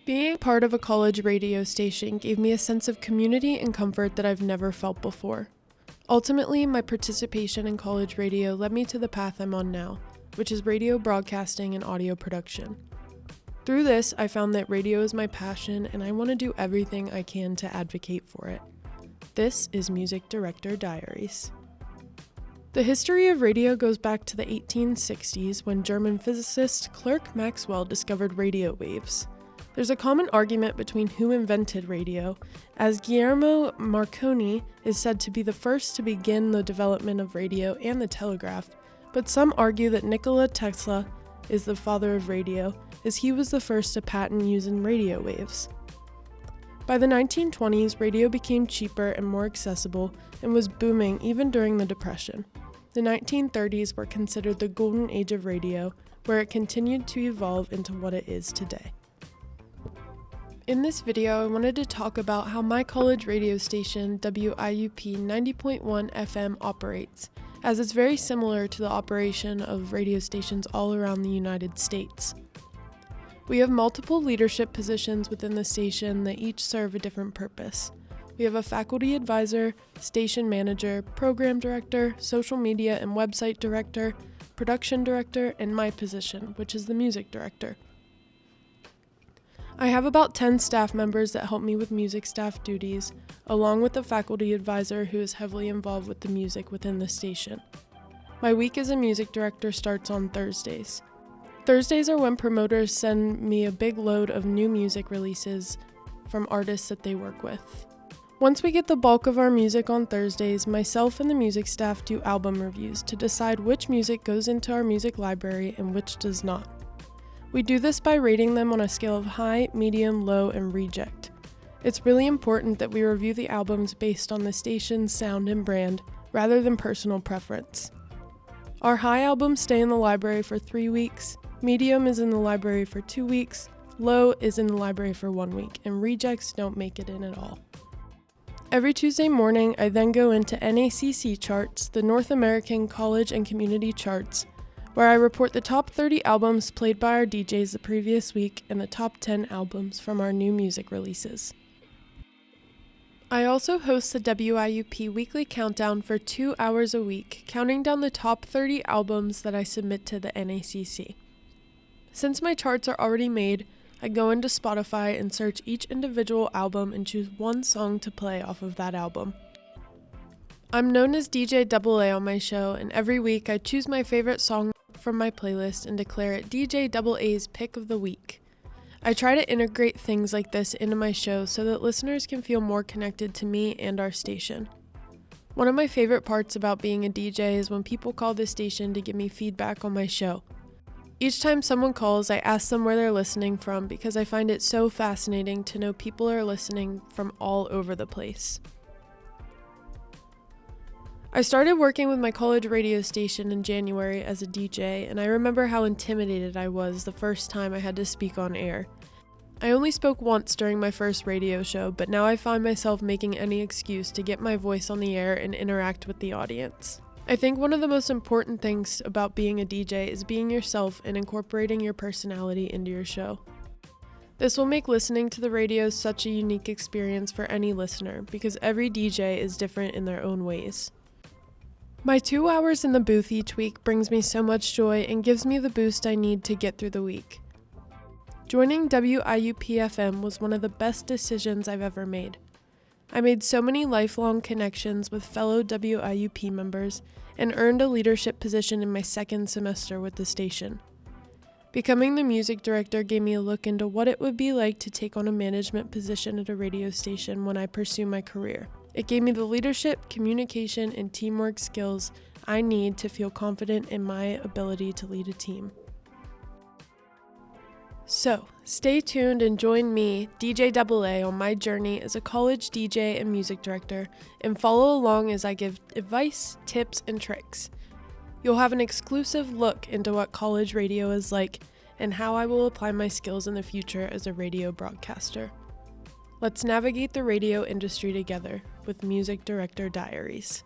Being part of a college radio station gave me a sense of community and comfort that I've never felt before. Ultimately, my participation in college radio led me to the path I'm on now, which is radio broadcasting and audio production. Through this, I found that radio is my passion and I want to do everything I can to advocate for it. This is Music Director Diaries. The history of radio goes back to the 1860s when German physicist Clerk Maxwell discovered radio waves. There's a common argument between who invented radio, as Guillermo Marconi is said to be the first to begin the development of radio and the telegraph, but some argue that Nikola Tesla is the father of radio, as he was the first to patent using radio waves. By the 1920s, radio became cheaper and more accessible and was booming even during the Depression. The 1930s were considered the golden age of radio, where it continued to evolve into what it is today. In this video, I wanted to talk about how my college radio station, WIUP 90.1 FM, operates, as it's very similar to the operation of radio stations all around the United States. We have multiple leadership positions within the station that each serve a different purpose. We have a faculty advisor, station manager, program director, social media and website director, production director, and my position, which is the music director. I have about 10 staff members that help me with music staff duties, along with a faculty advisor who is heavily involved with the music within the station. My week as a music director starts on Thursdays. Thursdays are when promoters send me a big load of new music releases from artists that they work with. Once we get the bulk of our music on Thursdays, myself and the music staff do album reviews to decide which music goes into our music library and which does not. We do this by rating them on a scale of high, medium, low, and reject. It's really important that we review the albums based on the station's sound and brand, rather than personal preference. Our high albums stay in the library for 3 weeks, medium is in the library for 2 weeks, low is in the library for 1 week, and rejects don't make it in at all. Every Tuesday morning, I then go into NACC charts, the North American College and Community Charts, where I report the top 30 albums played by our DJs the previous week and the top 10 albums from our new music releases. I also host the WIUP weekly countdown for 2 hours a week, counting down the top 30 albums that I submit to the NACC. Since my charts are already made, I go into Spotify and search each individual album and choose one song to play off of that album. I'm known as DJ AA on my show, and every week I choose my favorite song from my playlist and declare it DJ AA's Pick of the Week. I try to integrate things like this into my show so that listeners can feel more connected to me and our station. One of my favorite parts about being a DJ is when people call the station to give me feedback on my show. Each time someone calls, I ask them where they're listening from because I find it so fascinating to know people are listening from all over the place. I started working with my college radio station in January as a DJ, and I remember how intimidated I was the first time I had to speak on air. I only spoke once during my first radio show, but now I find myself making any excuse to get my voice on the air and interact with the audience. I think one of the most important things about being a DJ is being yourself and incorporating your personality into your show. This will make listening to the radio such a unique experience for any listener, because every DJ is different in their own ways. My 2 hours in the booth each week brings me so much joy and gives me the boost I need to get through the week. Joining WIUP-FM was one of the best decisions I've ever made. I made so many lifelong connections with fellow WIUP members and earned a leadership position in my second semester with the station. Becoming the music director gave me a look into what it would be like to take on a management position at a radio station when I pursue my career. It gave me the leadership, communication, and teamwork skills I need to feel confident in my ability to lead a team. So, stay tuned and join me, DJ AA, on my journey as a college DJ and music director, and follow along as I give advice, tips, and tricks. You'll have an exclusive look into what college radio is like and how I will apply my skills in the future as a radio broadcaster. Let's navigate the radio industry together with Music Director Diaries.